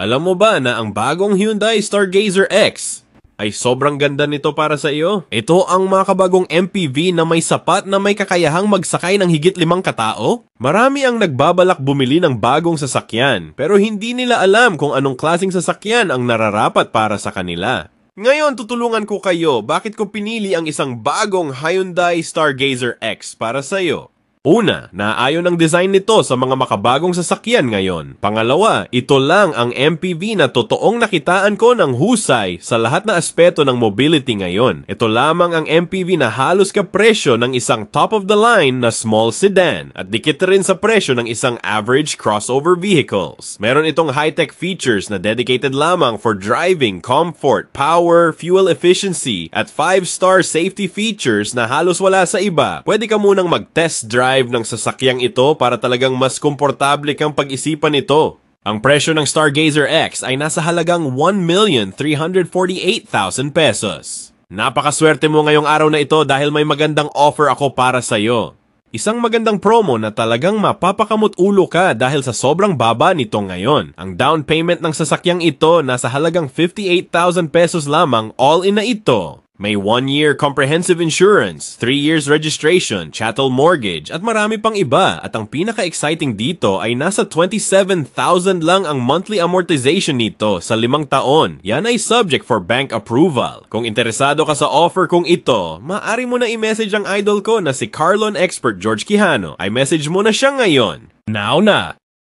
Alam mo ba na ang bagong Hyundai Stargazer X ay sobrang ganda nito para sa iyo? Ito ang makabagong MPV na may sapat na may kakayahang magsakay ng higit 5 katao? Marami ang nagbabalak bumili ng bagong sasakyan pero hindi nila alam kung anong klaseng sasakyan ang nararapat para sa kanila. Ngayon tutulungan ko kayo bakit ko pinili ang isang bagong Hyundai Stargazer X para sa iyo. Una, naayon ang design nito sa mga makabagong sasakyan ngayon. Pangalawa, ito lang ang MPV na totoong nakitaan ko ng husay sa lahat na aspeto ng mobility ngayon. Ito lamang ang MPV na halos kapresyo ng isang top-of-the-line na small sedan at dikit rin sa presyo ng isang average crossover vehicles. Meron itong high-tech features na dedicated lamang for driving, comfort, power, fuel efficiency at 5-star safety features na halos wala sa iba. Pwede ka munang mag-test drive ng sasakyang ito para talagang mas komportable kang pag-isipan ito. Ang presyo ng Stargazer X ay nasa halagang 1,348,000 pesos. Napakaswerte mo ngayong araw na ito dahil may magandang offer ako para sa iyo. Isang magandang promo na talagang mapapakamot ulo ka dahil sa sobrang baba nito ngayon. Ang down payment ng sasakyang ito nasa halagang 58,000 pesos lamang all in na ito. May 1-year comprehensive insurance, 3 years registration, chattel mortgage, at marami pang iba. At ang pinaka-exciting dito ay nasa 27,000 lang ang monthly amortization nito sa 5 taon. Yan ay subject for bank approval. Kung interesado ka sa offer kong ito, maaari mo na i-message ang idol ko na si Carlon Expert George Quijano. I-message mo na siya ngayon. Now na!